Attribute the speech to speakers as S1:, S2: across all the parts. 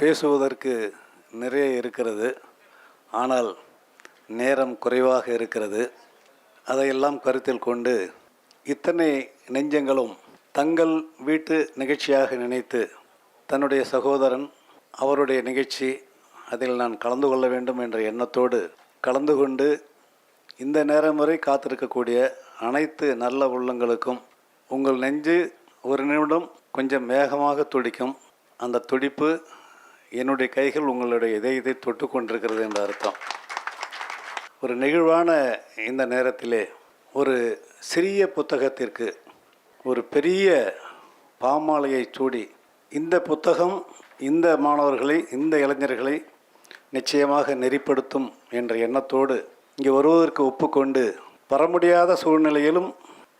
S1: பேசுவதற்கு நிறைய இருக்கிறது, ஆனால் நேரம் குறைவாக இருக்கிறது. அதையெல்லாம் கருத்தில் கொண்டு இத்தனை நெஞ்சங்களும் தங்கள் வீட்டு நிகழ்ச்சியாக நினைத்து தன்னுடைய சகோதரன் அவருடைய நிகழ்ச்சி அதில் நான் கலந்து கொள்ள வேண்டும் என்ற எண்ணத்தோடு கலந்து கொண்டு இந்த நேரம் வரை காத்திருக்கக்கூடிய அனைத்து நல்ல உள்ளங்களுக்கும் உங்கள் நெஞ்சு ஒரு நிமிடம் கொஞ்சம் வேகமாக துடிக்கும். அந்த துடிப்பு என்னுடைய கைகள் உங்களுடைய இதயத்தை தொட்டு கொண்டிருக்கிறது என்ற அர்த்தம். ஒரு நெகிழ்வான இந்த நேரத்திலே ஒரு சிறிய புத்தகத்திற்கு ஒரு பெரிய பாமாலையை சூடி இந்த புத்தகம் இந்த மாணவர்களை இந்த இளைஞர்களை நிச்சயமாக நெறிப்படுத்தும் என்ற எண்ணத்தோடு இங்கே வருவதற்கு ஒப்புக்கொண்டு வர முடியாத சூழ்நிலையிலும்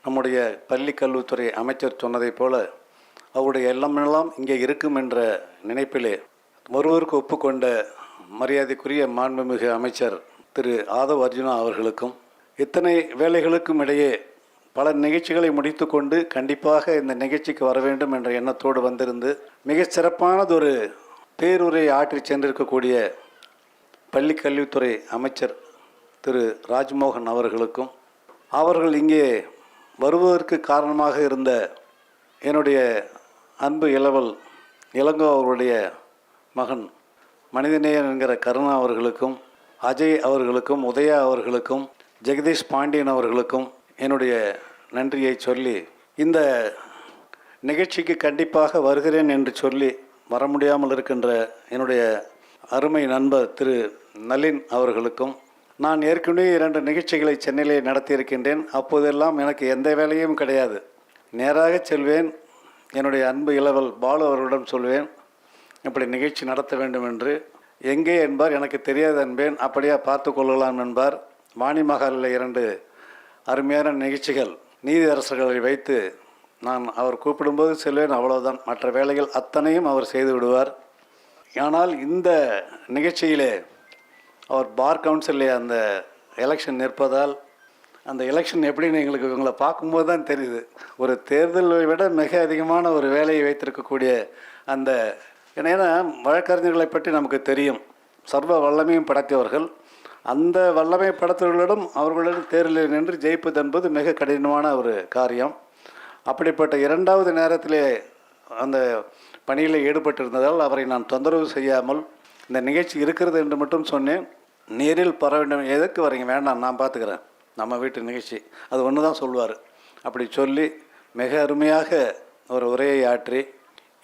S1: நம்முடைய பள்ளி கல்வித்துறை அமைச்சர் சொன்னதைப் போல அவருடைய எண்ணமெல்லாம் இங்கே இருக்கும் என்ற நினைப்பிலே வருவதற்கு ஒப்புக்கொண்ட மரியாதைக்குரிய மாண்புமிகு அமைச்சர் திரு ஆதவ் அர்ஜுனா அவர்களுக்கும் இத்தனை வேலைகளுக்கும் இடையே பல நிகழ்ச்சிகளை முடித்து கொண்டு கண்டிப்பாக இந்த நிகழ்ச்சிக்கு வர வேண்டும் என்ற எண்ணத்தோடு வந்திருந்து மிகச் சிறப்பானதொரு பேருரை ஆற்றி சென்றிருக்கக்கூடிய பள்ளி கல்வித்துறை அமைச்சர் திரு ராஜ்மோகன் அவர்களுக்கும் அவர்கள் இங்கே வருவதற்கு காரணமாக இருந்த என்னுடைய அன்பு இளவல் இளங்கோ அவர்களுடைய மகன் மனிதநேயன் என்கிற கருணா அவர்களுக்கும் அஜய் அவர்களுக்கும் உதயா அவர்களுக்கும் ஜெகதீஷ் பாண்டியன் அவர்களுக்கும் என்னுடைய நன்றியை சொல்லி இந்த நிகழ்ச்சிக்கு கண்டிப்பாக வருகிறேன் என்று சொல்லி வர முடியாமல் இருக்கின்ற என்னுடைய அருமை நண்பர் திரு நளின் அவர்களுக்கும் நான் ஏற்கனவே 2 நிகழ்ச்சிகளை சென்னையிலே நடத்தியிருக்கின்றேன். அப்போதெல்லாம் எனக்கு எந்த வேலையும் கிடையாது. நேராக செல்வேன், என்னுடைய அன்பு இளவல் பாலு அவர்களிடம் சொல்வேன், இப்படி நிகழ்ச்சி நடத்த வேண்டும் என்று. எங்கே என்பார், எனக்கு தெரியாது என்பேன். அப்படியா, பார்த்து கொள்ளலாம் என்பார். வாணி மகாலில் 2 அருமையான நிகழ்ச்சிகள் நீதியரசர்களை வைத்து நான் அவர் கூப்பிடும்போது செல்வேன், அவ்வளவுதான். மற்ற வேலைகள் அத்தனையும் அவர் செய்து விடுவார். ஆனால் இந்த நிகழ்ச்சியிலே அவர் பார் கவுன்சிலே அந்த எலெக்ஷன் நிற்பதால் அந்த எலெக்ஷன் எப்படின்னு எங்களுக்கு இவங்களை பார்க்கும்போது தான் தெரியுது. ஒரு தேர்தலை விட மிக அதிகமான ஒரு வேலையை வைத்திருக்கக்கூடிய அந்த, ஏன்னா வழக்கறிஞர்களை பற்றி நமக்கு தெரியும், சர்வ வல்லமையும் படைத்தவர்கள். அந்த வல்லமை படைத்தவர்களிடம் அவர்களிடம் தேர்தலில் நின்று ஜெயிப்பது என்பது மிக கடினமான ஒரு காரியம். அப்படிப்பட்ட 2வது நேரத்திலே அந்த பணியில் ஈடுபட்டிருந்ததால் அவரை நான் தொந்தரவு செய்யாமல் இந்த நிகழ்ச்சி இருக்கிறது என்று மட்டும் சொன்னேன். நேரில் பெற வேண்டும், எதற்கு வரீங்க, வேண்டாம் நான் பார்த்துக்கிறேன், நம்ம வீட்டு நிகழ்ச்சி அது ஒன்று தான் சொல்வார். அப்படி சொல்லி மிக அருமையாக ஒரு உரையை ஆற்றி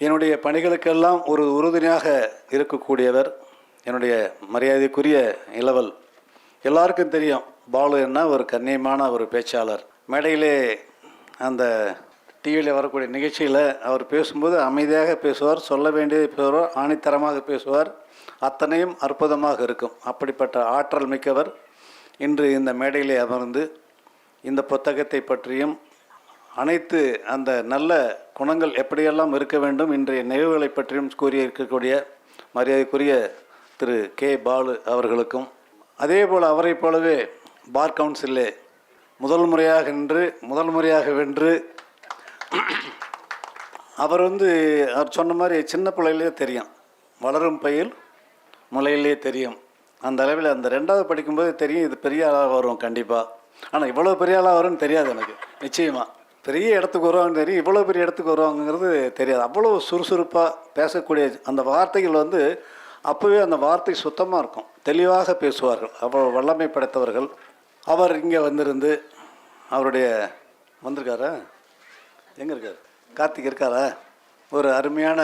S1: என்னுடைய பணிகளுக்கெல்லாம் ஒரு உறுதுணையாக இருக்கக்கூடியவர் என்னுடைய மரியாதைக்குரிய இளவல். எல்லாருக்கும் தெரியும் பாலு என்ன ஒரு கண்ணியமான ஒரு பேச்சாளர். மேடையிலே அந்த டிவியில் வரக்கூடிய நிகழ்ச்சியில் அவர் பேசும்போது அமைதியாக பேசுவார், சொல்ல வேண்டியதை பேசுவார், ஆணித்தரமாக பேசுவார், அத்தனையும் அற்புதமாக இருக்கும். அப்படிப்பட்ட ஆற்றல் மிக்கவர் இன்று இந்த மேடையிலே அமர்ந்து இந்த புத்தகத்தை பற்றியும் அனைத்து அந்த நல்ல குணங்கள் எப்படியெல்லாம் இருக்க வேண்டும் இன்றைய நிகழ்வுகளை பற்றியும் கூறியிருக்கக்கூடிய மரியாதைக்குரிய திரு கே பாலு அவர்களுக்கும், அதே போல் அவரை போலவே பார் கவுன்சிலே முதல் முறையாக வென்று அவர் அவர் சொன்ன மாதிரி சின்ன பிள்ளையிலே தெரியும், வளரும் பயில் முளையிலே தெரியும். அந்த அளவில் அந்த 2வது படிக்கும்போது தெரியும் இது பெரிய ஆளாக வரும் கண்டிப்பாக. ஆனால் இவ்வளோ பெரிய ஆளாக வரும்னு தெரியாது எனக்கு. நிச்சயமாக பெரிய இடத்துக்கு வருவாங்கன்னு தெரியும், இவ்வளோ பெரிய இடத்துக்கு வருவாங்கிறது தெரியாது. அவ்வளோ சுறுசுறுப்பாக பேசக்கூடிய அந்த வார்த்தைகள் அப்போவே அந்த வார்த்தை சுத்தமாக இருக்கும், தெளிவாக பேசுவார்கள், அவ்வளோ வல்லமை படைத்தவர்கள். அவர் இங்கே வந்திருந்து அவருடைய வந்திருக்காரா, எங்கே இருக்கார், கார்த்திக் இருக்காரா, ஒரு அருமையான,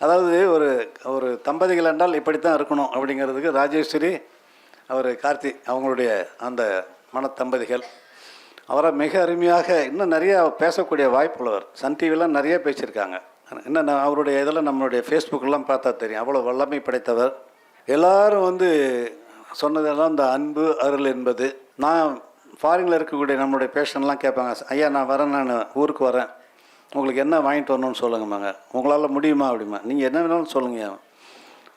S1: அதாவது ஒரு தம்பதிகள் என்றால் இப்படி தான் இருக்கணும் அப்படிங்கிறதுக்கு ராஜேஸ்வரி அவர் கார்த்திக் அவங்களுடைய அந்த மனத்தம்பதிகள் அவரை மிக அருமையாக இன்னும் நிறையா பேசக்கூடிய வாய்ப்புள்ளவர். சன் டிவிலாம் நிறைய பேசியிருக்காங்க. இன்னும் அவருடைய இதெல்லாம் நம்மளுடைய ஃபேஸ்புக்கெல்லாம் பார்த்தா தெரியும், அவ்வளோ வல்லமை படைத்தவர். எல்லோரும் சொன்னதெல்லாம் இந்த அன்பு அருள் என்பது. நான் ஃபாரினில் இருக்கக்கூடிய நம்மளுடைய பேஷண்ட்லாம் கேட்பாங்க, ஐயா நான் வரேன், நான் ஊருக்கு வரேன், உங்களுக்கு என்ன வாங்கிட்டு வரணும்னு சொல்லுங்கம்மாங்க, உங்களால் முடியுமா அப்படிமா, நீங்கள் என்ன வேணாலும் சொல்லுங்க,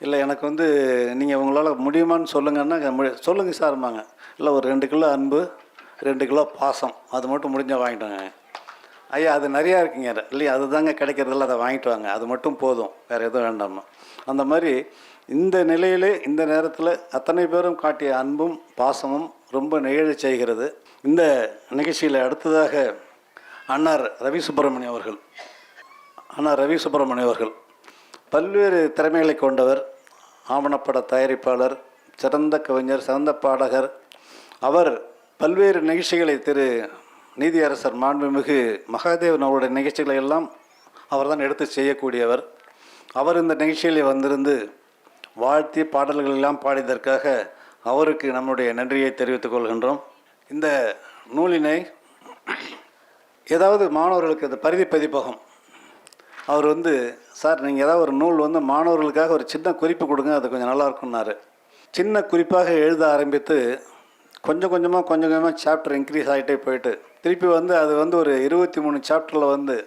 S1: இல்லை எனக்கு நீங்கள் உங்களால் முடியுமான்னு சொல்லுங்கன்னா சொல்லுங்கள் சார்மாங்க, இல்லை ஒரு 2 கிலோ அன்பு 2 கிலோ பாசம் அது மட்டும் முடிஞ்சால் வாங்கிட்டோங்க. ஐயா அது நிறையா இருக்குங்க இல்லையா, அதுதாங்க கிடைக்கிறதில்ல, அதை வாங்கிட்டு வாங்க, அது மட்டும் போதும், வேறு எதுவும் வேண்டாமா. அந்த மாதிரி இந்த நிலையிலே இந்த நேரத்தில் அத்தனை பேரும் காட்டிய அன்பும் பாசமும் ரொம்ப நெகிழச் செய்கிறது. இந்த நிகழ்ச்சியில் அடுத்ததாக அன்னார் ரவி சுப்பிரமணியம் அவர்கள் பல்வேறு திறமைகளை கொண்டவர். ஆவணப்பட தயாரிப்பாளர், சிறந்த கவிஞர், சிறந்த பாடகர். அவர் பல்வேறு நிகழ்ச்சிகளை நீதியரசர் மாண்புமிகு மகாதேவன் அவருடைய நிகழ்ச்சிகளை எல்லாம் அவர் தான் எடுத்து செய்யக்கூடியவர். அவர் இந்த நிகழ்ச்சியிலே வந்திருந்து வாழ்த்தி பாடல்கள் எல்லாம் பாடியதற்காக அவருக்கு நம்முடைய நன்றியை தெரிவித்துக் கொள்கின்றோம். இந்த நூலினை ஏதாவது மாணவர்களுக்கு இந்த பரிதி பதிப்பகம் அவர் சார் நீங்கள் ஏதாவது ஒரு நூல் மாணவர்களுக்காக ஒரு சின்ன குறிப்பு கொடுங்க, அது கொஞ்சம் நல்லாயிருக்குன்னாரு. சின்ன குறிப்பாக எழுத ஆரம்பித்து கொஞ்சம் கொஞ்சமாக சாப்டர் இன்க்ரீஸ் ஆகிட்டே போயிட்டு திருப்பி அது ஒரு 23 சாப்டரில்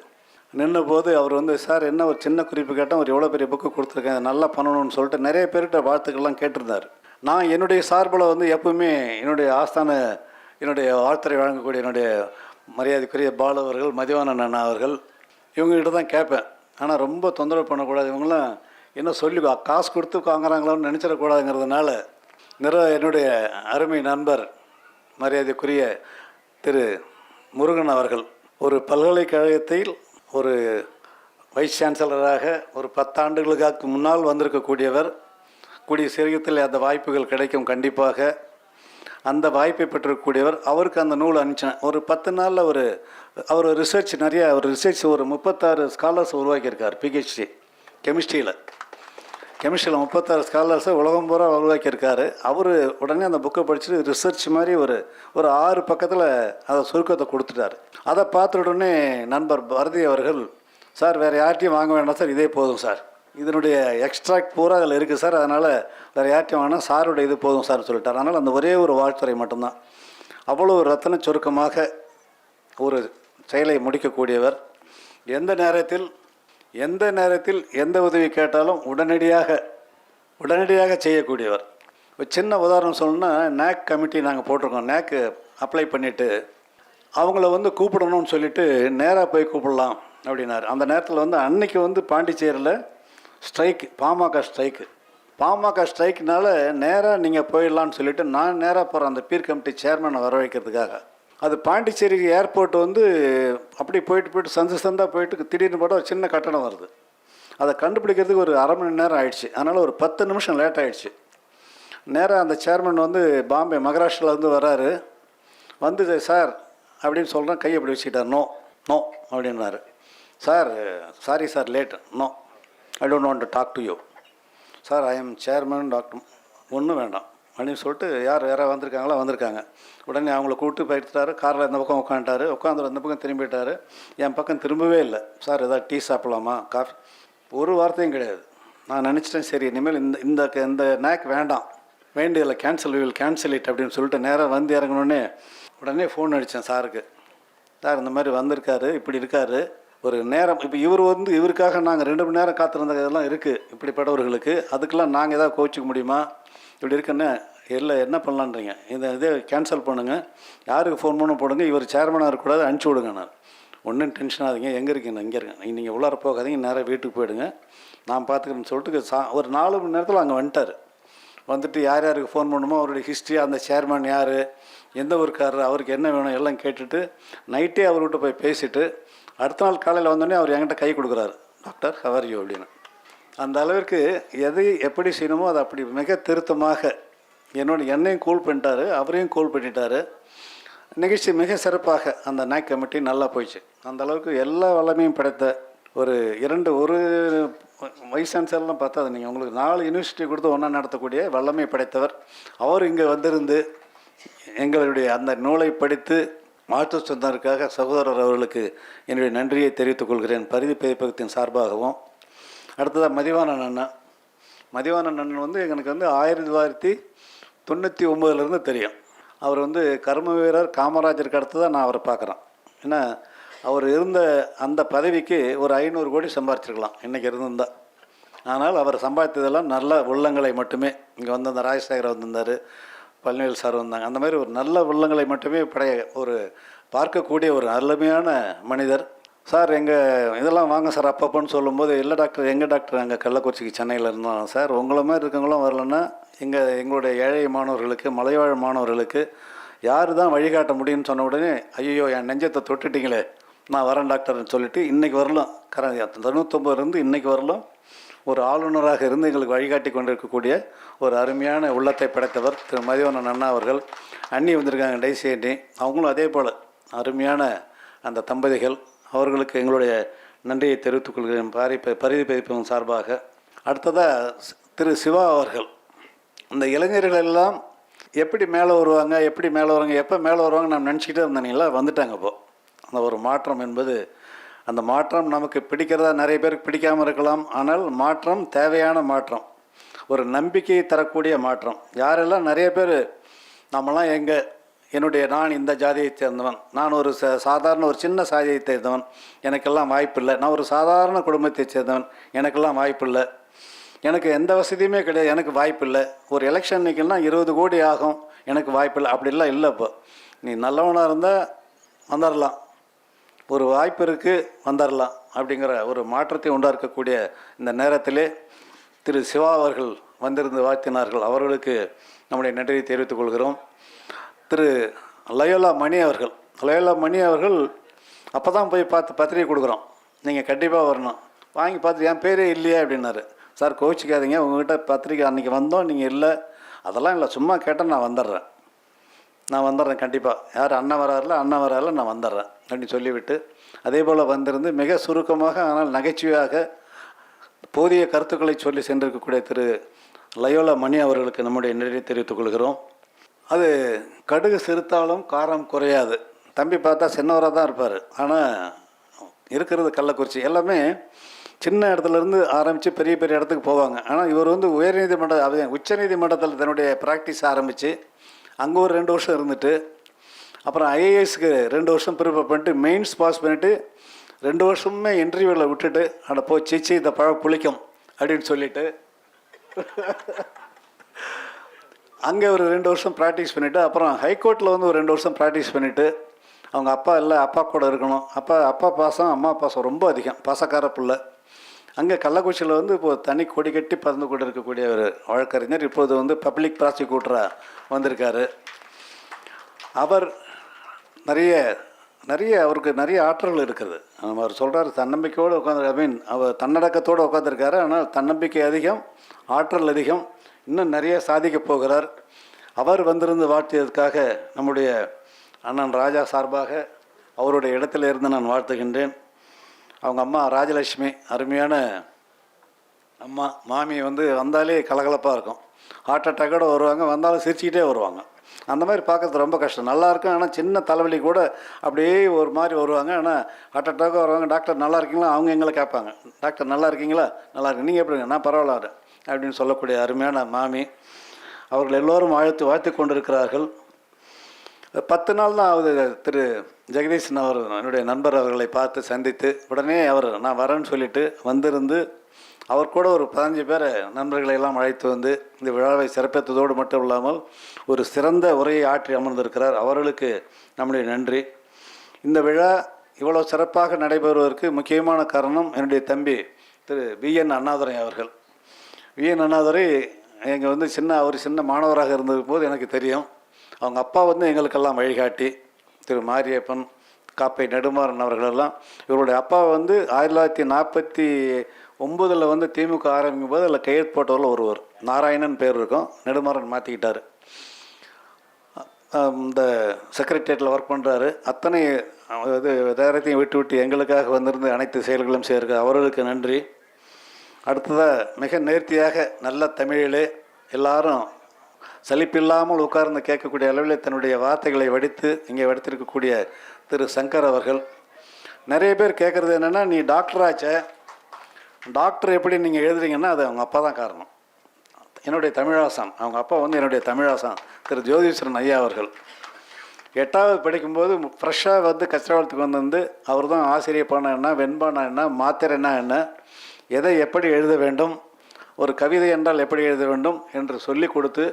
S1: நின்ற போது அவர் சார் என்ன ஒரு சின்ன குறிப்பு கேட்டால் ஒரு எவ்வளோ பெரிய புக்கு கொடுத்துருக்கேன், நல்லா பண்ணணும்னு சொல்லிட்டு நிறைய பேர்கிட்ட வாழ்த்துக்கள்லாம் கேட்டிருந்தார். நான் என்னுடைய சார்பில் எப்பவுமே என்னுடைய வாழ்த்துறை வழங்கக்கூடிய என்னுடைய மரியாதைக்குரிய பாலு அவர்கள், மதிவானன் அண்ணா அவர்கள், இவங்ககிட்ட தான் கேட்பேன். ஆனால் ரொம்ப தொந்தரவு பண்ணக்கூடாது, இவங்களாம் என்ன சொல்லி காசு கொடுத்து வாங்குறாங்களோன்னு நினச்சிடக்கூடாதுங்கிறதுனால என்னுடைய அருமை நண்பர் மரியாதைக்குரிய திரு முருகன் அவர்கள் ஒரு பல்கலைக்கழகத்தில் ஒரு வைஸ் சான்சலராக ஒரு 10 ஆண்டுகளுக்கு முன்னால் வந்திருக்கக்கூடியவர். கூடிய சீக்கிரத்தில் அந்த வாய்ப்புகள் கிடைக்கும் கண்டிப்பாக. அந்த வாய்ப்பை பெற்றிருக்கக்கூடியவர். அவருக்கு அந்த நூல் அனுப்பிச்சேன். ஒரு 10 நாளில் அவர் ரிசர்ச் ஒரு 36 ஸ்காலர்ஸ் உருவாக்கியிருக்கார். பிஹெச்டி கெமிஸ்ட்ரியில் 36 ஸ்காலர்ஸை உலகம் பூரா உருவாக்கியிருக்காரு. அவர் உடனே அந்த புக்கை படிச்சுட்டு ரிசர்ச் மாதிரி ஒரு 6 பக்கத்தில் அதை சுருக்கத்தை கொடுத்துட்டார். அதை பார்த்த உடனே நண்பர் பாரதி அவர்கள், சார் வேறு யார்ட்டையும் வாங்க வேண்டாம் சார், இதே போதும் சார், இதனுடைய எக்ஸ்ட்ராக்ட் பூரா அதில் இருக்குது சார், அதனால் வேறு யார்ட்டையும் வாங்கினா சாருடைய இது போதும் சார்னு சொல்லிட்டார். அதனால் அந்த ஒரே ஒரு வாழ்த்துறை மட்டும்தான். அவ்வளோ ரத்தன சுருக்கமாக ஒரு செயலை முடிக்கக்கூடியவர். எந்த நேரத்தில் எந்த உதவி கேட்டாலும் உடனடியாக செய்யக்கூடியவர். ஒரு சின்ன உதாரணம் சொல்லணும்னா, நேக் கமிட்டி நாங்கள் போட்டிருக்கோம். நேக்கு அப்ளை பண்ணிவிட்டு அவங்கள கூப்பிடணும்னு சொல்லிவிட்டு நேராக போய் கூப்பிடலாம் அப்படின்னாரு. அந்த நேரத்தில் அன்னைக்கு பாண்டிச்சேரியில் ஸ்ட்ரைக்கு, பாமக ஸ்ட்ரைக்குனால நேராக நீங்கள் போயிடலான்னு சொல்லிவிட்டு நான் நேராக போகிறேன் அந்த பீர் கமிட்டி சேர்மனை வர வைக்கிறதுக்காக. அது பாண்டிச்சேரி ஏர்போர்ட் அப்படி போயிட்டு சந்தாக போயிட்டு திடீர்னு போட ஒரு சின்ன கட்டணம் வருது. அதை கண்டுபிடிக்கிறதுக்கு ஒரு அரை மணி நேரம் ஆயிடுச்சு. அதனால் ஒரு 10 நிமிஷம் லேட் ஆகிடுச்சு. நேராக அந்த சேர்மன் பாம்பே மகாராஷ்டிராவில் வராரு. சார் அப்படின்னு சொல்கிறேன், கையை அப்படி வச்சுக்கிட்டார். நோ அப்படின்னாரு. Sir sorry sir late, no I don't want to talk to you sir, I am chairman doctor, ஒன்றும் வேண்டாம் அப்படின்னு சொல்லிட்டு யாராவது வந்திருக்காங்க. உடனே அவங்கள கூப்பிட்டு போயிட்டாரு. காரில் இந்த பக்கம் உட்காந்துட்டாரு. இந்த பக்கம் திரும்பிட்டார். என் பக்கம் திரும்பவே இல்லை. சார் ஏதாவது டீ சாப்பிட்லாமா, காஃபி, ஒரு வார்த்தையும் கிடையாது. நான் நினச்சிட்டேன், சரி இனிமேல் இந்த நேக் வேண்டாம், வேண்டியதில்லை, கேன்சல் இட் அப்படின்னு சொல்லிட்டு நேராக இறங்கினோடனே உடனே ஃபோன் அடித்தேன் சாருக்கு. சார் இந்த மாதிரி வந்திருக்காரு, இப்படி இருக்கார், ஒரு நேரம் இப்போ இவருக்காக நாங்கள் 2 மணி நேரம் காத்திருந்த இதெல்லாம் இருக்குது இப்படிப்பட்டவர்களுக்கு, அதுக்கெல்லாம் நாங்கள் ஏதாவது கோச்சிக்க முடியுமா, இப்படி இருக்குன்னு இல்லை என்ன பண்ணலான்றீங்க, இதே கேன்சல் பண்ணுங்கள், யாருக்கு ஃபோன் பண்ண போடுங்க, இவர் சேர்மனாக இருக்கக்கூடாது, அனுப்பிச்சி விடுங்க. நான் ஒன்றும் டென்ஷன் ஆகுதுங்க, எங்கே இருக்கீங்க, இங்கே இருக்கேன், நீங்கள் உள்ளார போகாதீங்க, நேராக வீட்டுக்கு போயிடுங்க, நான் பார்த்துக்கிறேன்னு சொல்லிட்டு ஒரு 4 மணி நேரத்தில் அங்கே வந்துட்டு யாருக்கு ஃபோன் பண்ணுமோ அவருடைய ஹிஸ்ட்ரி, அந்த சேர்மன் யார், எந்த ஊருக்காரர், அவருக்கு என்ன வேணும் எல்லாம் கேட்டுட்டு நைட்டே அவர்கிட்ட போய் பேசிவிட்டு அடுத்த நாள் காலையில் வந்தோடனே அவர் என்கிட்ட கை கொடுக்குறாரு, டாக்டர் ஹவர் யூ அப்படின்னு. அந்த அளவிற்கு எதை எப்படி செய்யணுமோ அதை அப்படி மிக திருத்தமாக என்னையும் கூல் பண்ணிட்டாரு, அவரையும் கூல் பண்ணிட்டாரு. நிகழ்ச்சி மிக சிறப்பாக அந்த நேக் கமிட்டி நல்லா போயிடுச்சு. அந்த அளவுக்கு எல்லா வல்லமையும் படைத்த ஒரு வைஸ் சான்சலர்லாம் பார்த்தா அது நீங்கள் உங்களுக்கு 4 யூனிவர்சிட்டி கொடுத்து ஒன்றா நடத்தக்கூடிய வல்லமை படைத்தவர். அவர் இங்கே வந்திருந்து எங்களுடைய அந்த நூலை படித்து வாழ்த்து சொந்தருக்காக சகோதரர் அவர்களுக்கு என்னுடைய நன்றியை தெரிவித்துக் கொள்கிறேன் பரிதி பதிப்பகத்தின் சார்பாகவும். அடுத்ததாக மதிவானன் அண்ணன் எனக்கு 1999 தெரியும். அவர் கர்ம வீரர் காமராஜருக்கு அடுத்து தான் நான் அவரை பார்க்குறேன். ஏன்னா அவர் இருந்த அந்த பதவிக்கு ஒரு 500 கோடி சம்பாதிச்சிருக்கலாம் இன்றைக்கி இருந்திருந்தால். ஆனால் அவர் சம்பாதித்ததெல்லாம் நல்ல உள்ளங்களை மட்டுமே. இங்கே அந்த ராஜசேகர் வந்திருந்தார், பழனிவேல் சார் வந்தாங்க. அந்த மாதிரி ஒரு நல்ல உள்ளங்களை மட்டுமே ஒரு பார்க்கக்கூடிய ஒரு அருமையான மனிதர். சார் எங்கள் இதெல்லாம் வாங்க சார் அப்பப்போன்னு சொல்லும்போது, இல்லை டாக்டர் எங்கள் டாக்டர் அங்கே கள்ளக்குறிச்சிக்கு சென்னையில் இருந்தோம் சார், உங்களை மாதிரி இருக்கவங்களாம் வரலன்னா எங்களுடைய ஏழை மாணவர்களுக்கு, மலைவாழ் மாணவர்களுக்கு யார் தான் வழிகாட்ட முடியும்னு சொன்ன உடனே, ஐயோ என் நெஞ்சத்தை தொட்டுட்டிங்களே, நான் வரேன் டாக்டர்னு சொல்லிட்டு இன்றைக்கி வரலாம் 99 இன்றைக்கி வரலாம் ஒரு ஆளுநராக இருந்து எங்களுக்கு வழிகாட்டி கொண்டிருக்கக்கூடிய ஒரு அருமையான உள்ளத்தை படைத்தவர் திரு மதிவண்ணன் அண்ணா அவர்கள். அண்ணி வந்திருக்காங்க, டைசி அண்ணி, அவங்களும் அதே போல் அருமையான அந்த தம்பதிகள். அவர்களுக்கு எங்களுடைய நன்றியை தெரிவித்துக் கொள்கிறேன் பரிதிப்பதிப்பின் சார்பாக. அடுத்ததாக திரு சிவா அவர்கள். இந்த இளைஞர்கள் எல்லாம் எப்படி மேலே வருவாங்க, எப்போ மேலே வருவாங்க நான் நினச்சிக்கிட்டே இருந்தேனீங்களா, வந்துட்டாங்க. இப்போது அந்த ஒரு மாற்றம் என்பது, அந்த மாற்றம் நமக்கு பிடிக்கிறதா, நிறைய பேருக்கு பிடிக்காமல் இருக்கலாம். ஆனால் மாற்றம் தேவையான மாற்றம், ஒரு நம்பிக்கையை தரக்கூடிய மாற்றம். யாரெல்லாம் நிறைய பேர் நம்மலாம் நான் இந்த ஜாதியை சேர்ந்தவன், நான் ஒரு சாதாரண ஒரு சின்ன சாதியை சேர்ந்தவன், எனக்கெல்லாம் வாய்ப்பில்லை, நான் ஒரு சாதாரண குடும்பத்தை சேர்ந்தவன், எனக்கெல்லாம் வாய்ப்பில்லை, எனக்கு எந்த வசதியுமே கிடையாது, எனக்கு வாய்ப்பில்லை, ஒரு எலெக்ஷன் நிற்கலன்னா 20 கோடி ஆகும், எனக்கு வாய்ப்பில்லை, அப்படிலாம் இல்லை. இப்போ நீ நல்லவனாக இருந்தால் வந்துடலாம், ஒரு வாய்ப்பு இருக்குது வந்துடலாம் அப்படிங்கிற ஒரு மாற்றத்தை உண்டாக்கக்கூடிய இந்த நேரத்திலே திரு சிவா அவர்கள் வந்திருந்து வாழ்த்தினார்கள். அவர்களுக்கு நம்முடைய நன்றியை தெரிவித்துக் கொள்கிறோம். திரு லயோலா மணி அவர்கள் அப்போ தான் போய் பார்த்து பத்திரிகை கொடுக்குறோம், நீங்கள் கண்டிப்பாக வரணும், வாங்கி பார்த்து என் பேரே இல்லையே அப்படின்னாரு. சார் கோச்சிக்காதீங்க, உங்கள்கிட்ட பத்திரிக்கை அன்றைக்கி வந்தோம், நீங்கள் இல்லை, அதெல்லாம் இல்லை, சும்மா கேட்டால் நான் வந்துடுறேன் கண்டிப்பாக, யார் அண்ணன் வராரில் நான் வந்துடுறேன் அப்படின்னு சொல்லிவிட்டு, அதே போல் வந்திருந்து மிக சுருக்கமாக ஆனால் நகைச்சுவையாக போதிய கருத்துக்களை சொல்லி சென்றிருக்கக்கூடிய திரு லயோலா மணி அவர்களுக்கு நம்முடைய நன்றியை தெரிவித்துக் கொள்கிறோம். அது கடுகு சிறுத்தாலும் காரம் குறையாது. தம்பி பார்த்தா சின்னவராக தான் இருப்பார், ஆனால் இருக்கிறது கள்ளக்குறிச்சி. எல்லாமே சின்ன இடத்துலேருந்து ஆரம்பித்து பெரிய பெரிய இடத்துக்கு போவாங்க. ஆனால் இவர் உச்சநீதிமன்றத்தில் தன்னுடைய ப்ராக்டிஸ் ஆரம்பித்து அங்கே ஒரு 2 வருஷம் இருந்துட்டு, அப்புறம் ஐஏஎஸ்க்கு 2 வருஷம் ப்ரிப்பேர் பண்ணிட்டு மெயின்ஸ் பாஸ் பண்ணிவிட்டு 2 வருஷமே இன்டர்வியூவில் விட்டுட்டு, அட போய் சீச்சி இந்த பழம் புளிக்கும் அப்படின்னு சொல்லிவிட்டு அங்கே ஒரு 2 வருஷம் ப்ராக்டிஸ் பண்ணிவிட்டு, அப்புறம் ஹைகோர்ட்டில் ஒரு 2 வருஷம் ப்ராக்டிஸ் பண்ணிவிட்டு, அவங்க அப்பா இல்லை, அப்பா கூட இருக்கணும், அப்பா பாசம் அம்மா பாசம் ரொம்ப அதிகம், பாசக்கார பிள்ளை. அங்கே கள்ளக்குறிச்சியில் இப்போது தனி கொடி கட்டி பறந்து கொண்டு இருக்கக்கூடிய ஒரு வழக்கறிஞர் இப்போது பப்ளிக் ப்ராசிக்யூட்டராக வந்திருக்காரு. அவர் அவருக்கு நிறைய ஆற்றல்கள் இருக்குது. அவர் சொல்கிறார், தன்னம்பிக்கையோடு அவர் தன்னடக்கத்தோடு உட்காந்துருக்காரு. ஆனால் தன்னம்பிக்கை அதிகம், ஆற்றல் அதிகம், இன்னும் நிறைய சாதிக்க போகிறார். அவர் வந்திருந்து வாழ்த்தியதற்காக நம்முடைய அண்ணன் ராஜா சார்பாக அவருடைய இடத்துல இருந்து நான் வாழ்த்துகின்றேன். அவங்க அம்மா ராஜலட்சுமி அருமையான அம்மா, மாமி வந்தாலே கலகலப்பாக இருக்கும், ஹார்ட் அட்டாக்கோடு வருவாங்க, வந்தாலும் சிரிச்சுக்கிட்டே வருவாங்க. அந்த மாதிரி பார்க்குறது ரொம்ப கஷ்டம், நல்லாயிருக்கும். ஆனால் சின்ன தலைவலி கூட அப்படியே ஒரு மாதிரி வருவாங்க, ஆனால் ஹார்ட் அட்டாக்காக வருவாங்க. டாக்டர் நல்லா இருக்கீங்களா, அவங்க எங்களை கேட்பாங்க, டாக்டர் நல்லா இருக்கீங்களா, நல்லா இருக்கு, நீங்கள் எப்படி, நான் பரவாயில்ல அப்படின்னு சொல்லக்கூடிய அருமையான மாமி. அவர்கள் எல்லோரும் வாழ்த்து கொண்டிருக்கிறார்கள். 10 நாள் தான் ஆகுது திரு ஜெகதீசன் அவர் என்னுடைய நண்பர் அவர்களை பார்த்து சந்தித்து, உடனே அவர் நான் வரேன்னு சொல்லிவிட்டு வந்திருந்து, அவர் கூட ஒரு 15 பேரை நண்பர்களை எல்லாம் அழைத்து வந்து இந்த விழாவை சிறப்பித்ததோடு மட்டும் இல்லாமல் ஒரு சிறந்த உரையை ஆற்றி அமர்ந்திருக்கிறார். அவர்களுக்கு நம்முடைய நன்றி. இந்த விழா இவ்வளோ சிறப்பாக நடைபெறுவதற்கு முக்கியமான காரணம் என்னுடைய தம்பி திரு VN அண்ணாதுரை அவர்கள். VN அண்ணாதுரை எங்கள் அவர் சின்ன மாணவராக இருந்தபோது எனக்கு தெரியும். அவங்க அப்பா எங்களுக்கெல்லாம் வழிகாட்டி, திரு மாரியப்பன், காப்பை நெடுமாறன் அவர்களெல்லாம். இவருடைய அப்பா 1949 திமுக ஆரம்பிக்கும் போது அதில் கையெழுத்து போட்டவரில் ஒருவர், நாராயணன் பேர் இருக்கும், நெடுமாறன் மாற்றிக்கிட்டார். இந்த செக்ரட்டேரியட்டில் ஒர்க் பண்ணுறாரு. அத்தனை வேதத்தையும் விட்டு எங்களுக்காக வந்திருந்து அனைத்து செயல்களும் செய்கிறார். அவர்களுக்கு நன்றி. அடுத்ததாக மிக நேர்த்தியாக நல்ல தமிழிலே எல்லாரும் சலிப்பில்லாமல் உட்கார்ந்து கேட்கக்கூடிய அளவில் தன்னுடைய வார்த்தைகளை இங்கே வடித்திருக்கக்கூடிய திரு சங்கர் அவர்கள். நிறைய பேர் கேட்குறது என்னென்னா, நீ டாக்டராச்சே, டாக்டர் எப்படி நீங்கள் எழுதுறீங்கன்னா அது அவங்க அப்பா தான் காரணம். என்னுடைய தமிழாசான், அவங்க அப்பா என்னுடைய தமிழாசான் திரு ஜோதீஸ்வரன் ஐயா அவர்கள். 8வது படிக்கும்போது ஃப்ரெஷ்ஷாக கச்சிராவளத்துக்கு அவர் தான் ஆசிரியப்பானா என்ன, வெண்பானா என்ன, மாத்திரைன்னா என்ன, எதை எப்படி எழுத வேண்டும், ஒரு கவிதை என்றால் எப்படி எழுத வேண்டும் என்று சொல்லி கொடுத்து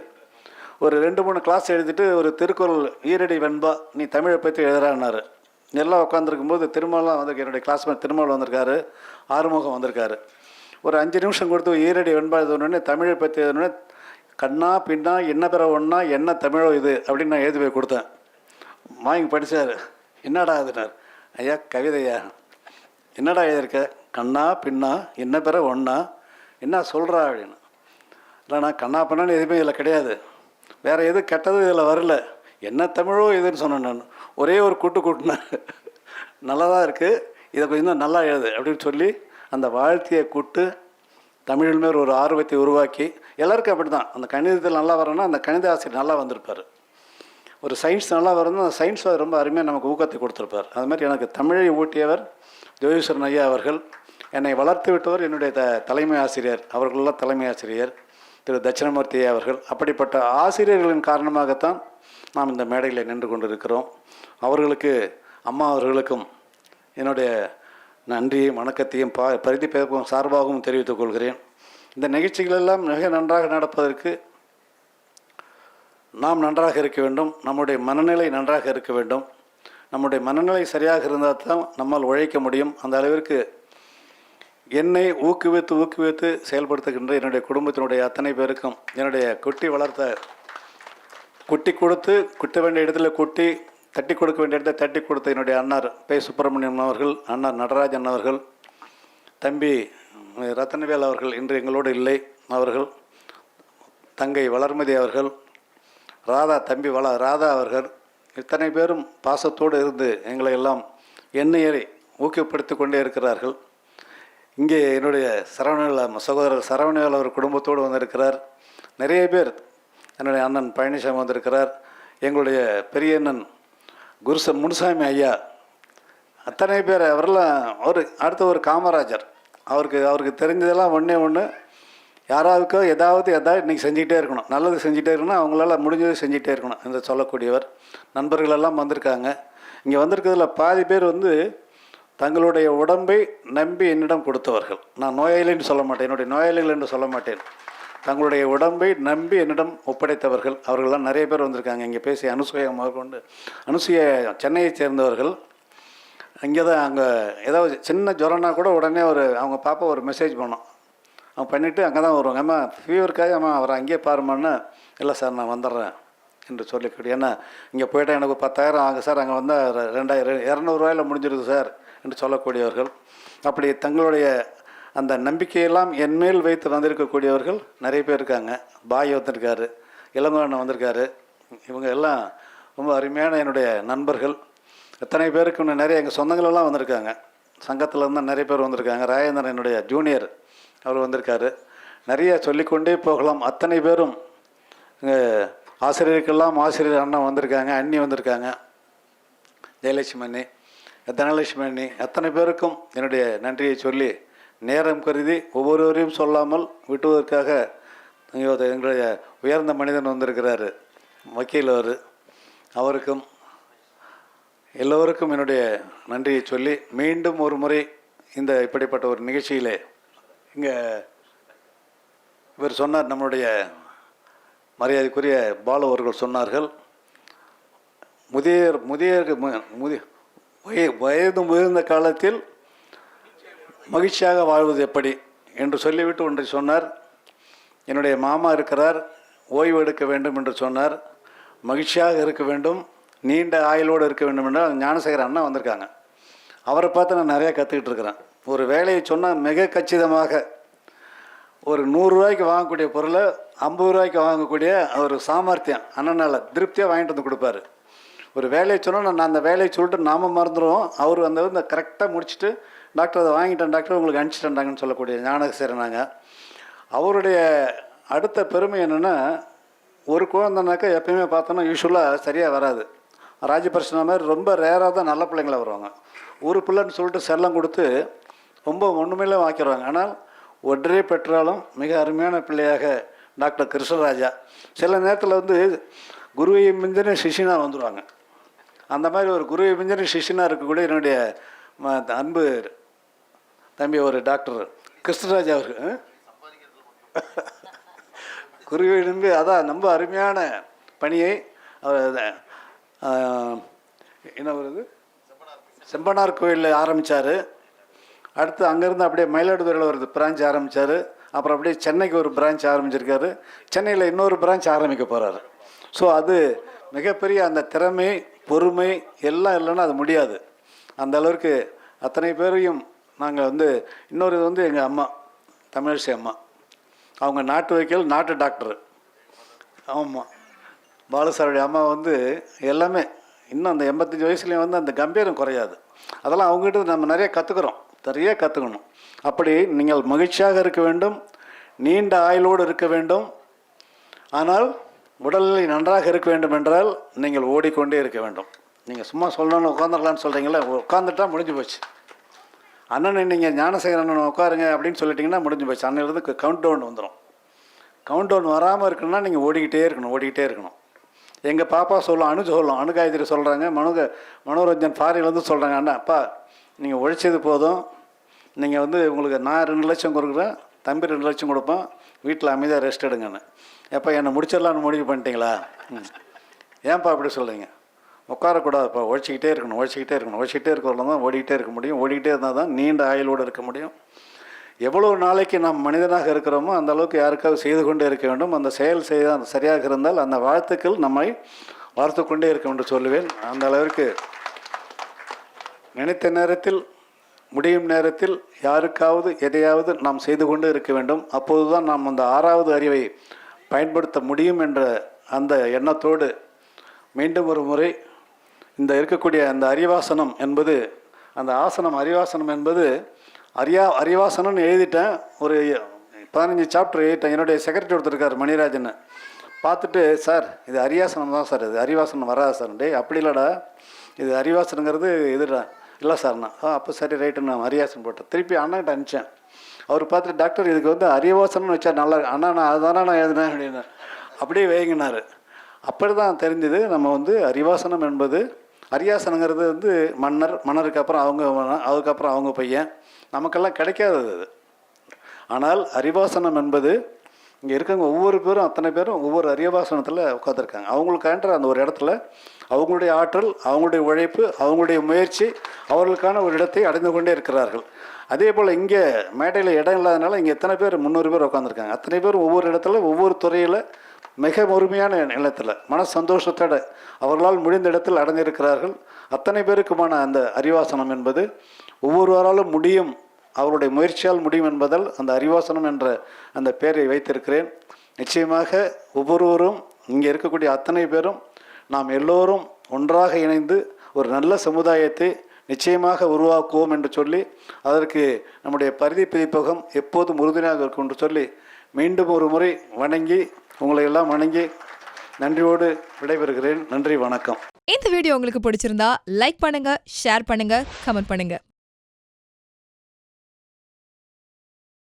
S1: ஒரு 2-3 கிளாஸ் எழுதிட்டு ஒரு திருக்குறள் ஈரடி வெண்பா நீ தமிழை பற்றி எழுதுறான்னாரு. எல்லாம் உட்காந்துருக்கும்போது திருமாவளவன் வந்து என்னுடைய கிளாஸ்மேட் திருமாவளவன் வந்திருக்காரு, ஆறுமுகம் வந்திருக்காரு. ஒரு 5 நிமிஷம் கொடுத்து ஈரடி வெண்பா எழுதணுன்னே தமிழை பற்றி எழுதணுன்னே கண்ணா பின்னா என்ன பிற ஒன்றா என்ன தமிழோ இது அப்படின்னு நான் எழுதி போய் கொடுத்தேன். வாங்கி படித்தார். என்னடா அதுனார். ஐயா கவிதையா, என்னடா எழுதியிருக்க, கண்ணா பின்னா என்ன பிற ஒன்றா என்ன சொல்கிறா அப்படின்னு. இல்லைண்ணா கண்ணா பின்னான்னு எதுவுமே இதில் கிடையாது, வேறு எது கெட்டது இதில் வரல, என்ன தமிழோ இதுன்னு சொன்னேன் நான். ஒரே ஒரு கூட்டுனேன், நல்லா தான் இருக்குது, இதை கொஞ்சம் நல்லா எழுது அப்படின்னு சொல்லி அந்த வாழ்த்தியை கூட்டு தமிழ் மேல் ஒரு ஆர்வத்தை உருவாக்கி, எல்லாருக்கும் அப்படி தான். அந்த கணிதத்தில் நல்லா வரணும்னா அந்த கணித ஆசிரியர் நல்லா வந்திருப்பார். ஒரு சயின்ஸ் நல்லா வரணும், அந்த சயின்ஸ் ரொம்ப அருமையாக நமக்கு ஊக்கத்தை கொடுத்துருப்பார். அது மாதிரி எனக்கு தமிழை ஊட்டியவர் ஜோகேஸ்வரன் ஐயா அவர்கள். என்னை வளர்த்து விட்டவர் என்னுடைய தலைமை ஆசிரியர், அவர்களெல்லாம் தலைமை ஆசிரியர் திரு தட்சிணமூர்த்தி அவர்கள். அப்படிப்பட்ட ஆசிரியர்களின் காரணமாகத்தான் நாம் இந்த மேடையில் நின்று கொண்டிருக்கிறோம். அவர்களுக்கு, அம்மா அவர்களுக்கும் என்னுடைய நன்றியையும் வணக்கத்தையும் பரிதி பேர்ப்பும் சார்பாகவும் தெரிவித்துக் கொள்கிறேன். இந்த நிகழ்ச்சிகளெல்லாம் மிக நன்றாக நடப்பதற்கு நாம் நன்றாக இருக்க வேண்டும், நம்முடைய மனநிலை நன்றாக இருக்க வேண்டும். நம்முடைய மனநிலை சரியாக இருந்தால் தான் நம்மால் உழைக்க முடியும். அந்த அளவிற்கு என்னை ஊக்குவித்து செயல்படுத்துகின்ற என்னுடைய குடும்பத்தினுடைய அத்தனை பேருக்கும், என்னுடைய குட்டி கொடுத்து குட்ட வேண்டிய இடத்துல குட்டி, தட்டி கொடுக்க வேண்டிய இடத்துல தட்டி கொடுத்த என்னுடைய அண்ணார் பே சுப்பிரமணியம் அவர்கள், அண்ணார் நடராஜன் அவர்கள், தம்பி ரத்தனவேல் அவர்கள் இன்று எங்களோடு இல்லை அவர்கள், தங்கை வளர்மதி அவர்கள், தம்பி ராதா அவர்கள், இத்தனை பேரும் பாசத்தோடு இருந்து எங்களை எல்லாம் எண்ணெயை ஊக்கப்படுத்தி கொண்டே இருக்கிறார்கள். இங்கே என்னுடைய சகோதரர் சரவணவேல் அவர் குடும்பத்தோடு வந்திருக்கிறார். நிறைய பேர், என்னுடைய அண்ணன் பழனிசாமி வந்திருக்கிறார், எங்களுடைய பெரிய அண்ணன் முனுசாமி ஐயா, அத்தனை பேர். அவரெல்லாம் அடுத்த ஒரு காமராஜர், அவருக்கு தெரிஞ்சதெல்லாம் ஒன்று யாராவுக்கோ ஏதாவது இன்றைக்கி செஞ்சுக்கிட்டே இருக்கணும், நல்லது செஞ்சுட்டே இருக்கணும், அவங்களால முடிஞ்சது செஞ்சுட்டே இருக்கணும் என்று சொல்லக்கூடியவர். நண்பர்களெல்லாம் வந்திருக்காங்க. இங்கே வந்திருக்கிறதுல பாதி பேர் தங்களுடைய உடம்பை நம்பி என்னிடம் கொடுத்தவர்கள். நான் நோயாளின்னு சொல்ல மாட்டேன், என்னுடைய நோயாளிகள் என்று சொல்ல மாட்டேன், தங்களுடைய உடம்பை நம்பி என்னிடம் ஒப்படைத்தவர்கள். அவர்கள்லாம் நிறைய பேர் வந்திருக்காங்க. இங்கே பேசி அனுசூயா சென்னையைச் சேர்ந்தவர்கள். அங்கே தான் அங்கே ஏதாவது சின்ன ஜுரம்னா கூட உடனே அவங்க பாப்பா ஒரு மெசேஜ் பண்ணோம், அவங்க பண்ணிவிட்டு அங்கே தான் வருவாங்க. அம்மா ஃபீவருக்காக அம்மா அவரை அங்கேயே பாருமான்னு. இல்லை சார் நான் வந்துடுறேன் என்று சொல்லிக்கூட. ஏன்னா இங்கே போய்ட்டால் எனக்கு 10,000 ஆகும் சார், அங்கே வந்தால் 200 முடிஞ்சிருது சார் என்று சொல்லக்கூடியவர்கள். அப்படி தங்களுடைய அந்த நம்பிக்கையெல்லாம் என்மேல் வைத்து வந்திருக்கக்கூடியவர்கள் நிறைய பேர் இருக்காங்க. பாய் வந்திருக்காரு, இளங்கோண்ணன் வந்திருக்காரு. இவங்க எல்லாம் ரொம்ப அருமையான என்னுடைய நண்பர்கள். எத்தனை பேருக்கு இன்னும் நிறைய எங்கள் சொந்தங்களெல்லாம் வந்திருக்காங்க. சங்கத்தில் இருந்தால் நிறைய பேர் வந்திருக்காங்க. ராஜேந்திரன் என்னுடைய ஜூனியர் அவர் வந்திருக்காரு. நிறைய சொல்லிக்கொண்டே போகலாம். அத்தனை பேரும் ஆசிரியருக்கெல்லாம் ஆசிரியர் அண்ணன் வந்திருக்காங்க, அண்ணி வந்திருக்காங்க, ஜெயலட்சுமி அண்ணி, தனலட்சுமி அண்ணி, அத்தனை பேருக்கும் என்னுடைய நன்றியை சொல்லி, நேரம் கருதி ஒவ்வொருவரையும் சொல்லாமல் விட்டுவதற்காக எங்களுடைய உயர்ந்த மனிதன் வந்திருக்கிறாரு, வக்கீல் அவருக்கும் எல்லோருக்கும் என்னுடைய நன்றியை சொல்லி, மீண்டும் ஒரு முறை இந்த இப்படிப்பட்ட ஒரு நிகழ்ச்சியிலே இங்கே இவர் சொன்னார், நம்முடைய மரியாதைக்குரிய பாலு அவர்கள் சொன்னார்கள், வயது முதிர்ந்த காலத்தில் மகிழ்ச்சியாக வாழ்வது எப்படி என்று சொல்லிவிட்டு ஒன்றை சொன்னார். என்னுடைய மாமா இருக்கிறார், ஓய்வு எடுக்க வேண்டும் என்று சொன்னார். மகிழ்ச்சியாக இருக்க வேண்டும், நீண்ட ஆயுளோடு இருக்க வேண்டும் என்றால் ஞானசேகர் அண்ணா வந்திருக்காங்க. அவரை பார்த்து நான் நிறையா கற்றுக்கிட்டு இருக்கிறேன். ஒரு வேலையை சொன்னால் மிக கச்சிதமாக ஒரு 100 ரூபாய்க்கு வாங்கக்கூடிய பொருளை 50 ரூபாய்க்கு வாங்கக்கூடிய ஒரு சாமர்த்தியம் அண்ணனால் திருப்தியாக வாங்கிட்டு வந்து கொடுப்பாரு. ஒரு வேலையை சொன்னால் நான் அந்த வேலையை சொல்லிட்டு நாம மறந்துடுவோம், அவர் அந்த கரெக்டாக முடிச்சுட்டு டாக்டர் அதை வாங்கிட்டேன் டாக்டர் உங்களுக்கு அனுப்பிச்சிட்டேன்டாங்கன்னு சொல்லக்கூடிய ஞானசேகரனாங்க. அவருடைய அடுத்த பெருமை என்னென்னா, ஒரு குழந்தைனாக்கா எப்பயுமே பார்த்தோன்னா யூஸ்வலாக சரியாக வராது. ராஜபர்ஷனா மாதிரி ரொம்ப ரேராக தான் நல்ல பிள்ளைங்கள வருவாங்க. ஒரு பிள்ளைன்னு சொல்லிட்டு செல்லம் கொடுத்து ரொம்ப ஒன்றுமையில வாக்கிடுவாங்க. ஆனால் ஒன்றே பெற்றாலும் மிக அருமையான பிள்ளையாக டாக்டர் கிருஷ்ணராஜா சில நேரத்தில் குருவை மிஞ்சின சிஷினாக வந்துடுவாங்க. அந்த மாதிரி ஒரு குருவை மிஞ்சின சிஷினாக இருக்கக்கூடிய என்னுடைய அன்பு தம்பி ஒரு டாக்டர் கிருஷ்ணராஜா அவர்கள் குருவி நம்பி அதான் ரொம்ப அருமையான பணியை அவர் என்ன வருது செம்பனார் கோயிலில் ஆரம்பித்தார். அடுத்து அங்கேருந்து அப்படியே மயிலாடுதுறையில் ஒரு பிரான்ச் ஆரம்பித்தார். அப்புறம் அப்படியே சென்னைக்கு ஒரு பிரான்ச் ஆரம்பிச்சிருக்காரு. சென்னையில் இன்னொரு பிரான்ச் ஆரம்பிக்க போகிறாரு. ஸோ அது மிகப்பெரிய அந்த திறமை, பொறுமை எல்லாம் இல்லைன்னா அது முடியாது. அந்த அளவுக்கு அத்தனை பேரையும் நாங்கள் வந்து இன்னொரு இது வந்து எங்கள் அம்மா தமிழிசை அம்மா, அவங்க நாட்டு வைக்கல், நாட்டு டாக்டரு. ஆமாம், பாலசாருடைய அம்மா வந்து எல்லாமே இன்னும் அந்த 85 வயசுலேயும் வந்து அந்த கம்பீரம் குறையாது. அதெல்லாம் அவங்ககிட்ட நம்ம நிறைய கற்றுக்கணும். அப்படி நீங்கள் மகிழ்ச்சியாக இருக்க வேண்டும், நீண்ட ஆயுளோடு இருக்க வேண்டும். ஆனால் உடல்நிலை நன்றாக இருக்க வேண்டும் என்றால் நீங்கள் ஓடிக்கொண்டே இருக்க வேண்டும். நீங்கள் சும்மா சொல்லணும்னு உட்காந்துடலான்னு சொல்கிறீங்களே, உட்காந்துட்டா முடிஞ்சு போச்சு. அண்ணனை நீங்கள் ஞானசேகர் அண்ணன் உட்காருங்க அப்படின்னு சொல்லிட்டிங்கன்னா முடிஞ்சு போச்சு. அன்னையிலேருந்து கவுண்ட் டவுன் வந்துடும். கவுண்ட் டவுன் வராமல் இருக்கணும்னா நீங்கள் ஓடிக்கிட்டே இருக்கணும். எங்கள் பாப்பா சொல்லும், அணு காயத்ரி சொல்கிறாங்க, மனோரஞ்சன் ஃபாரின்லேருந்து சொல்கிறாங்க, அண்ணா அப்பா நீங்கள் உழைச்சது போதும், நீங்கள் வந்து உங்களுக்கு நான் 2 லட்சம் கொடுக்குறேன், தம்பி 2 லட்சம் கொடுப்பேன், வீட்டில் அமைதியாக ரெஸ்ட் எடுங்கன்னு. எப்போ என்னை முடிச்சிடலான்னு முடிவு பண்ணிட்டீங்களா? ஏன்ப்பா அப்படி சொல்கிறீங்க? உட்காரக்கூடாதுப்பா, உழைச்சிக்கிட்டே இருக்கணும். இருக்கிறவங்க தான் ஓடிக்கிட்டே இருக்க முடியும். ஓடிக்கிட்டே இருந்தால் தான் நீண்ட ஆயுளோடு இருக்க முடியும். எவ்வளோ நாளைக்கு நாம் மனிதனாக இருக்கிறோமோ அந்த அளவுக்கு யாருக்காவது செய்து கொண்டே இருக்க வேண்டும். அந்த செயல் சரியாக இருந்தால் அந்த வாழ்த்துக்கள் நம்மை வாழ்த்து கொண்டே இருக்கும் என்று சொல்லுவேன். அந்த அளவிற்கு நினைத்த நேரத்தில், முடியும் நேரத்தில் யாருக்காவது எதையாவது நாம் செய்து கொண்டு இருக்க வேண்டும். அப்போது தான் நாம் அந்த 6வது அறிவை பயன்படுத்த முடியும் என்ற அந்த எண்ணத்தோடு மீண்டும் ஒரு முறை இந்த இருக்கக்கூடிய அந்த அறிவாசனம் என்பது, அந்த ஆசனம் அறிவாசனம் என்பது அறிவாசனம்னு எழுதிட்டேன். ஒரு 15 சாப்டர் எழுதிட்டேன். என்னுடைய செக்ரட்டரி ஒருத்தர் இருக்கார், மணிராஜன், பார்த்துட்டு சார் இது அரியாசனம் தான் சார், இது அறிவாசனம் வராது சார். அப்படி இல்லைடா, இது அறிவாசனங்கிறது இதுடா. இல்லை சார்ண்ணா. அப்போ சரி ரைட்டு, நான் அரியாசனம் போட்டேன். திருப்பி அண்ணாக்கிட்ட அனுப்பிச்சேன். அவர் பார்த்துட்டு டாக்டர் இதுக்கு வந்து அறிவாசனம்னு வச்சா நல்லா, அண்ணா நான் அதுதானே நான் எழுதினேன் அப்படின்னு அப்படியே வைங்கினார். அப்படி தான் தெரிஞ்சது நம்ம வந்து அறிவாசனம் என்பது, அரியாசனங்கிறது வந்து மன்னருக்கு அப்புறம் அதுக்கப்புறம் அவங்க பையன், நமக்கெல்லாம் கிடைக்காதது அது. ஆனால் அறிவாசனம் என்பது இங்கே இருக்கவங்க ஒவ்வொரு பேரும், அத்தனை பேரும் ஒவ்வொரு அறிவாசனத்தில் உட்காந்துருக்காங்க. அவங்களுக்கான்ற அந்த ஒரு இடத்துல அவங்களுடைய ஆற்றல், அவங்களுடைய உழைப்பு, அவங்களுடைய முயற்சி, அவர்களுக்கான ஒரு இடத்தை அடைந்து கொண்டே இருக்கிறார்கள். அதே போல் இங்கே மேடையில் இடம் இல்லாதனால இங்கே எத்தனை பேர் 300 பேர் உட்காந்துருக்காங்க. அத்தனை பேரும் ஒவ்வொரு இடத்துல ஒவ்வொரு துறையில் மிக முழுமையான நிலத்தில் மன சந்தோஷத்தோடு அவர்களால் முடிந்த இடத்தில் அடைந்திருக்கிறார்கள். அத்தனை பேருக்குமான அந்த அறிவாசனம் என்பது ஒவ்வொருவராலும் முடியும், அவருடைய முயற்சியால் முடியும் என்பதால் அந்த அறிவாசனம் என்ற அந்த பெயரை வைத்திருக்கிறேன். நிச்சயமாக ஒவ்வொருவரும் இங்கே இருக்கக்கூடிய அத்தனை பேரும் நாம் எல்லோரும் ஒன்றாக இணைந்து ஒரு நல்ல சமுதாயத்தை நிச்சயமாக உருவாக்குவோம் என்று சொல்லி, அதற்கு நம்முடைய பரிதி பதிப்பகம் எப்போதும் உறுதுணையாக இருக்கும் என்று சொல்லி மீண்டும் ஒரு முறை வணங்கி, உங்களை எல்லாம் வணங்கி நன்றியோடு விடைபெறுகிறேன். நன்றி, வணக்கம்.
S2: இந்த வீடியோ உங்களுக்கு பிடிச்சிருந்தா லைக் பண்ணுங்க, ஷேர் பண்ணுங்க, கமெண்ட் பண்ணுங்க.